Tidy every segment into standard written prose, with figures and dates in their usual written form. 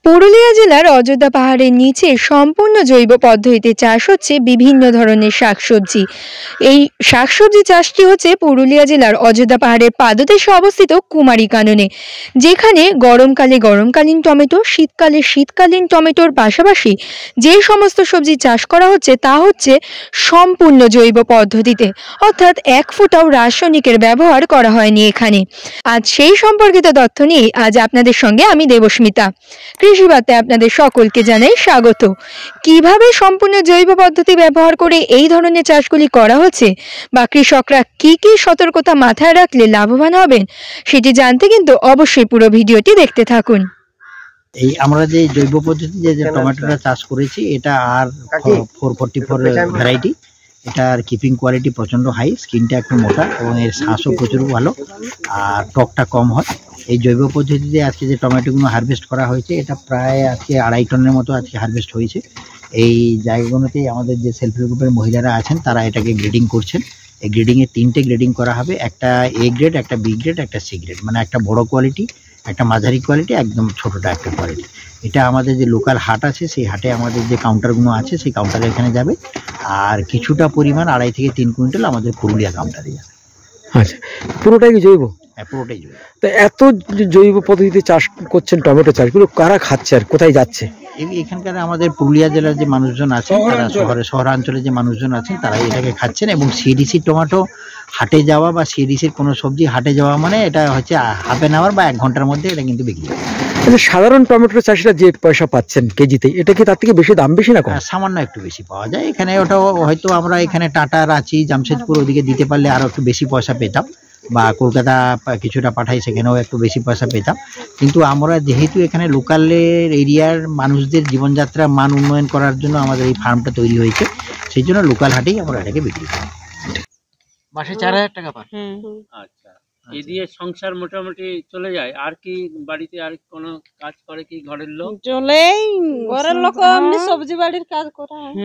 পুরুলিয়া জেলার অযোধ্যা পাহাড়ের নিচে সম্পূর্ণ জৈব পদ্ধতিতে চাষ হচ্ছে বিভিন্ন ধরনের শাকসবজি। এই শাকসবজি চাষটি হচ্ছে পুরুলিয়া জেলার অযোধ্যা পাহাড়ের পাদদেশে অবস্থিত কুমারী কাননে, যেখানে গরমকালে গরমকালীন টমেটো, শীতকালে শীতকালীন টমেটোর পাশাপাশি যে সমস্ত সবজি চাষ করা হচ্ছে তা হচ্ছে সম্পূর্ণ জৈব পদ্ধতিতে, অর্থাৎ এক ফোঁটাও রাসায়নিকের ব্যবহার করা হয়নি এখানে। আজ সেই সম্পর্কিত তথ্য নিয়ে আজ আপনাদের সঙ্গে আমি দেবস্মিতা। কৃষি বার্তায় আপনাদের সকলকে জানাই স্বাগত। কিভাবে সম্পূর্ণ জৈব পদ্ধতি ব্যবহার করে এই ধরনের চাষগুলি করা হচ্ছে বা কৃষকরা কি কি সতর্কতা মাথায় রাখলে লাভবান হবেন সেটি জানতে কিন্তু অবশ্যই পুরো ভিডিওটি দেখতে থাকুন। এই আমরা যে জৈব পদ্ধতিতে যে টমেটোটা চাষ করেছি এটা আর 444 ভ্যারাইটি। এটার কিপিং কোয়ালিটি প্রচণ্ড হাই, স্কিনটা একটু মোটা এবং এর শ্বাসও প্রচুর ভালো আর টকটা কম হয়। এই জৈব পদ্ধতিতে আজকে যে টমেটোগুলো হারভেস্ট করা হয়েছে এটা প্রায় আজকে 2.5 টনের মতো আজকে হারভেস্ট হয়েছে। এই জায়গাগুলোতেই আমাদের যে সেলফ হেল্প গ্রুপের মহিলারা আছেন তারা এটাকে গ্রেডিং করছেন। এই গ্রেডিংয়ে 3টে গ্রেডিং করা হবে, একটা এ গ্রেড, একটা বি গ্রেড, একটা সি গ্রেড, মানে একটা বড় কোয়ালিটি, একটা মাঝারি কোয়ালিটি, একদম ছোটোটা একটা কোয়ালিটি। এটা আমাদের যে লোকাল হাট আছে সেই হাটে আমাদের যে কাউন্টারগুলো আছে সেই কাউন্টারে এখানে যাবে, আর কিছুটা পরিমাণ 2.5 থেকে 3 কুইন্টাল আমাদের পুরুলিয়া কাউন্টারে যাবে। আচ্ছা, পুরোটাই কি জৈব? হ্যাঁ, পুরোটাই জৈব। তো এত জৈব পদ্ধতিতে চাষ করছেন টমেটো চাষগুলো, কারা খাচ্ছে আর কোথায় যাচ্ছে? এখানকার আমাদের পুরুলিয়া জেলার যে মানুষজন আছেন তারা শহরাঞ্চলে যে মানুষজন আছেন তারা এটাকে খাচ্ছেন, এবং সিডিসি টমেটো হাটে যাওয়া বা সিডিসির কোনো সবজি হাটে যাওয়া মানে এটা হচ্ছে হাফ অ্যান আওয়ার বা 1 ঘন্টার মধ্যে এটা কিন্তু বিক্রি হয়। সাধারণ টমেটো চাষিরা যে পয়সা পাচ্ছেন কেজিতে, এটা কি তার থেকে বেশি দাম বেশি না কম? সামান্য একটু বেশি পাওয়া যায় এখানে। ওটাও হয়তো আমরা এখানে টাটা, রাঁচি, জামশেদপুর ওদিকে দিতে পারলে আরও একটু বেশি পয়সা পেতাম, বা কলকাতা কিছুটা পাঠাই সেখানেও একটু বেশি পয়সা পেতাম। কিন্তু আমরা যেহেতু এখানে লোকালের এরিয়ার মানুষদের জীবনযাত্রার মান উন্নয়ন করার জন্য আমাদের এই ফার্মটা তৈরি হয়েছে, সেই জন্য লোকাল হাটেই আমরা এটাকে বিক্রি করি। মাসে 4000 টাকা পান? আচ্ছা, এই দিয়ে সংসার মোটামুটি চলে যায়। আর কি বাড়িতে আর কোনো কাজ করে কি ঘরের লোক? চলেই, ঘরের লোক এমনি সবজি বাড়ির কাজ করা হয়,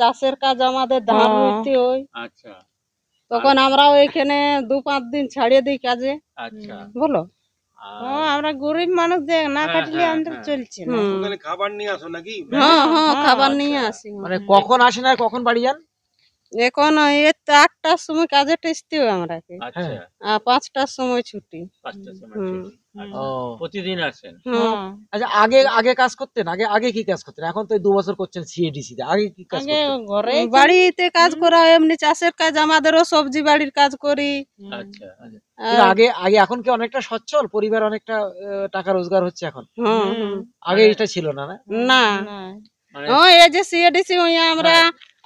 চাষের কাজ আমাদের ধান রুইতে হয়। আচ্ছা, তখন আমরাও এখানে 2-5 দিন ছাড়িয়ে দিই কাজে। আচ্ছা, বলো আমরা গরিব মানুষ, দেখ না কাটলে আমাদের চলছে না। খাবার নিয়ে আসো নাকি? হ্যাঁ, খাবার নিয়ে আসি। মানে কখন আসেন আর কখন বাড়ি যান? এখন 8টার সময় কাজে টেসতে হয় আমরাকে, আর 5টার সময় ছুটি। প্রতিদিন আসেন? আচ্ছা, আগে কাজ করতেন? আগে কি কাজ করতেন? এখন তো 2 বছর করছেন সিএডিসি তে, আগে কি কাজ করতেন? ঘরে বাড়িতে কাজ করা, এমনি চাষের কাজ, আমাদেরও সবজি বাড়ির কাজ করি। আচ্ছা, আগে এখন কি অনেকটা সচ্ছল পরিবার, অনেকটা টাকা রোজগার হচ্ছে এখন? আগে এটা ছিল না? না, এই যে সিএডিসি আমরা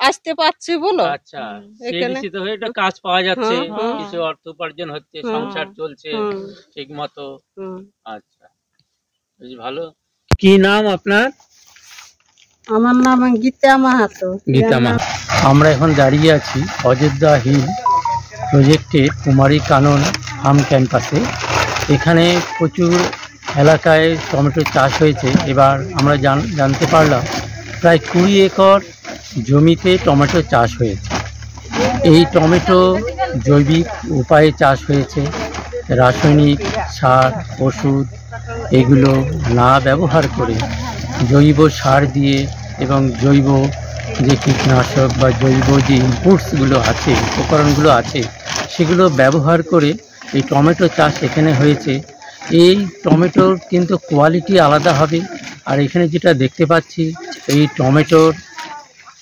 আসতে পারছি, বলো। আচ্ছা, সিএডিসি তো এটা কাজ পাওয়া যাচ্ছে, কিছু অর্থ উপার্জন হচ্ছে, সংসার চলছে ঠিক মতো। আচ্ছা, বেশ ভালো। কি নাম আপনার? আমার নাম গীতা মাহাতো। গীতা মাহাতো। আমরা এখন দাঁড়িয়ে আছি অযোধ্যা হিল প্রজেক্টের কুমারী কানন ফার্ম ক্যাম্পাসে। এখানে প্রচুর এলাকায় টমেটো চাষ হয়েছে। এবার আমরা জানতে পারলাম প্রায় 20 একর জমিতে টমেটো চাষ হয়েছে। এই টমেটো জৈবিক উপায়ে চাষ হয়েছে, রাসায়নিক সার, ওষুধ এগুলো না ব্যবহার করে জৈব সার দিয়ে এবং জৈব যে কীটনাশক বা জৈব যে ইনপুটসগুলো আছে, উপকরণগুলো আছে, সেগুলো ব্যবহার করে এই টমেটো চাষ এখানে হয়েছে। এই টমেটোর কিন্তু কোয়ালিটি আলাদা হবে। আর এখানে যেটা দেখতে পাচ্ছি, এই টমেটোর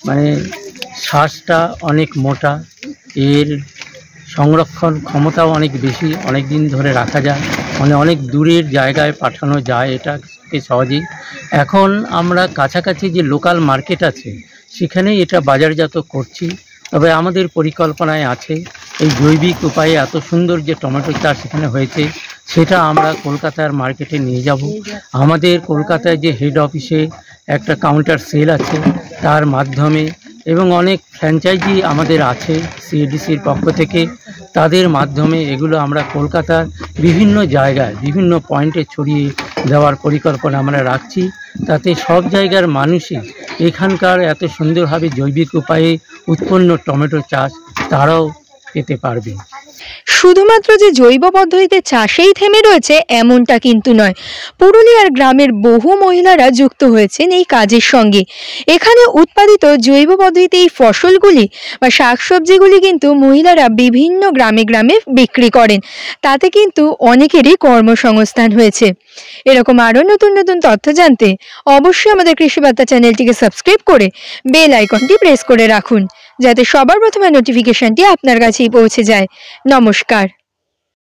মানে শ্বাসটা অনেক মোটা, এর সংরক্ষণ ক্ষমতাও অনেক বেশি, অনেক দিন ধরে রাখা যায়, মানে অনেক দূরের জায়গায় পাঠানো যায় এটাকে সহজেই। এখন আমরা কাছাকাছি যে লোকাল মার্কেট আছে সেখানেই এটা বাজারজাত করছি। তবে আমাদের পরিকল্পনায় আছে এই জৈবিক উপায়ে এত সুন্দর যে টমেটো চাষ এখানে হয়েছে সেটা আমরা কলকাতার মার্কেটে নিয়ে যাব। আমাদের কলকাতায় যে হেড অফিসে একটা কাউন্টার সেল আছে তার মাধ্যমে, এবং অনেক ফ্র্যাঞ্চাইজি আমাদের আছে সিএডিসির পক্ষ থেকে, তাদের মাধ্যমে এগুলো আমরা কলকাতার বিভিন্ন জায়গায় বিভিন্ন পয়েন্টে ছড়িয়ে দেওয়ার পরিকল্পনা আমরা রাখছি, তাতে সব জায়গার মানুষই এখানকার এত সুন্দরভাবে জৈবিক উপায়ে উৎপন্ন টমেটো চাষ তারাও পেতে পারবে। শুধুমাত্র যে জৈব পদ্ধতিতে চাষেই থেমে রয়েছে এমনটা কিন্তু নয়, পুরুলিয়ার গ্রামের বহু মহিলারা যুক্ত হয়েছেন এই কাজের সঙ্গে। এখানে উৎপাদিত জৈব পদ্ধতিতে এই ফসলগুলি বা শাকসবজিগুলি কিন্তু মহিলারা বিভিন্ন গ্রামে গ্রামে বিক্রি করেন, তাতে কিন্তু অনেকেরই কর্মসংস্থান হয়েছে। এরকম আরও নতুন নতুন তথ্য জানতে অবশ্যই আমাদের কৃষিবার্তা চ্যানেলটিকে সাবস্ক্রাইব করে বেল আইকনটি প্রেস করে রাখুন, যাতে সবার প্রথমে নোটিফিকেশনটি আপনার কাছেই পৌঁছে যায়। নমস্কার।